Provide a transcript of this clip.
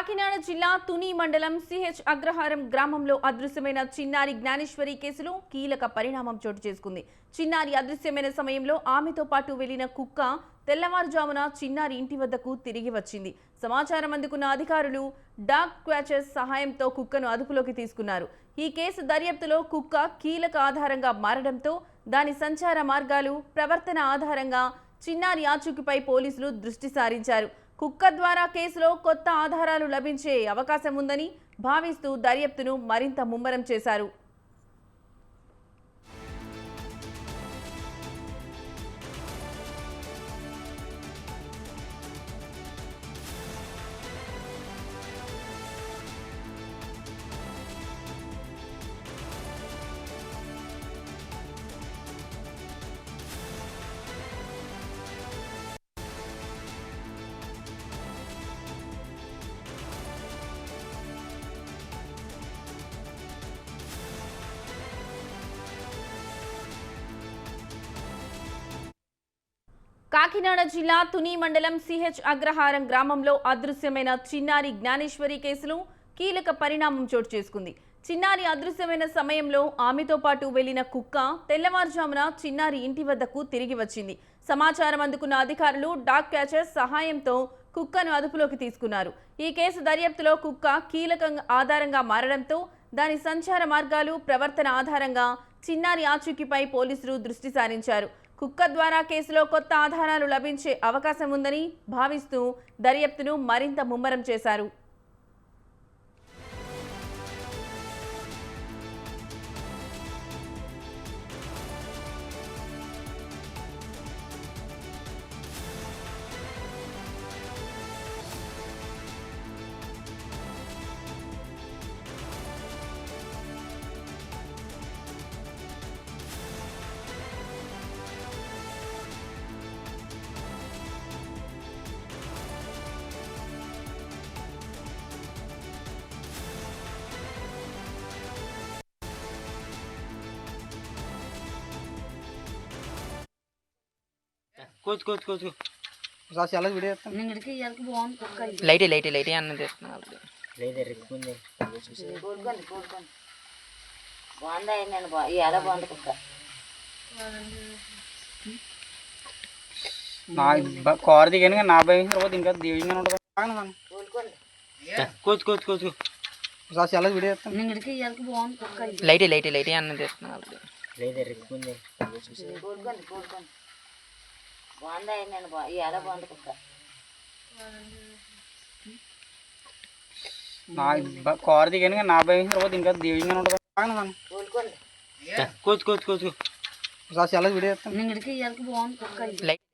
కాకినాడ జిల్లా తుని మండలం సిహెచ్ అగ్రహారం గ్రామంలో అదృశ్యమైన చిన్నారి జ్ఞానేశ్వరి కేసులో కీలక పరిణామం చోటు చేసుకుంది. చిన్నారి అదృశ్యమైన సమయంలో ఆమెతో పాటు వెళ్లిన కుక్క తెల్లవారుజామున చిన్నారి ఇంటి వద్దకు తిరిగి వచ్చింది. సమాచారం అందుకున్న అధికారులు డాగ్ క్వాచర్స్ సహాయంతో కుక్కను అదుపులోకి తీసుకున్నారు. ఈ కేసు దర్యాప్తులో కుక్క కీలక ఆధారంగా మారడంతో దాని సంచార మార్గాలు, ప్రవర్తన ఆధారంగా చిన్నారి ఆచూకీపై పోలీసులు దృష్టి సారించారు. కుక్క ద్వారా కేసులో కొత్త ఆధారాలు లభించే అవకాశం ఉందని భావిస్తూ దర్యాప్తును మరింత ముమ్మరం చేశారు. కాకినాడ జిల్లా తుని మండలం సిహెచ్ అగ్రహారం గ్రామంలో అదృశ్యమైన చిన్నారి జ్ఞానేశ్వరి కేసులో కీలక పరిణామం చోటు చేసుకుంది. చిన్నారి అదృశ్యమైన సమయంలో ఆమెతో పాటు వెళ్లిన కుక్క తెల్లవారుజామున చిన్నారి ఇంటి వద్దకు తిరిగి వచ్చింది. సమాచారం అందుకున్న అధికారులు డాగ్ క్యాచర్స్ సహాయంతో కుక్కను అదుపులోకి తీసుకున్నారు. ఈ కేసు దర్యాప్తులో కుక్క కీలక ఆధారంగా మారడంతో దాని సంచార మార్గాలు, ప్రవర్తన ఆధారంగా చిన్నారి ఆచూకీపై పోలీసులు దృష్టి సారించారు. కుక్క ద్వారా కేసులో కొత్త ఆధారాలు లభించే అవకాశం ఉందని భావిస్తూ దర్యాప్తును మరింత ముమ్మరం చేశారు. కూర్చు కూర్చు కూర్చు సార్ చాలా వీడియో చేస్తాను. నింగిడికి ఇయాలకి బాగుంది కుక్క. లైట్ లైట్ లైట్ అన్నది కోరుకోండి కోరుకోండి బాగుందా నేను ఇవాళ బాగుంది కుక్క. నా కారు దిగాను నా భయం తర్వాత ఇంకా దివ్యంగా ఉంటుంది. కోరుకోండి కూర్చు కూర్చు కూర్చు సార్ చాలా వీడియో చేస్తాను. నింగిడికి ఇయాలకి బాగుంది కుక్క. లైట్ లైట్ లైట్ అన్నది కోరుకోండి కోరుకోండి బాగుందా నేను ఇవాళ బాగుంది కుక్క. నా కారు దిగాను నా భయం తర్వాత ఇంకా దివ్యంగా ఉంటుంది. కోరుకోండి కూర్చు కూర్చు కూర్చు సార్ చాలా వీడియో చేస్తాను. నింగిడికి ఇయాలకి బాగుంది కుక్క. లైట్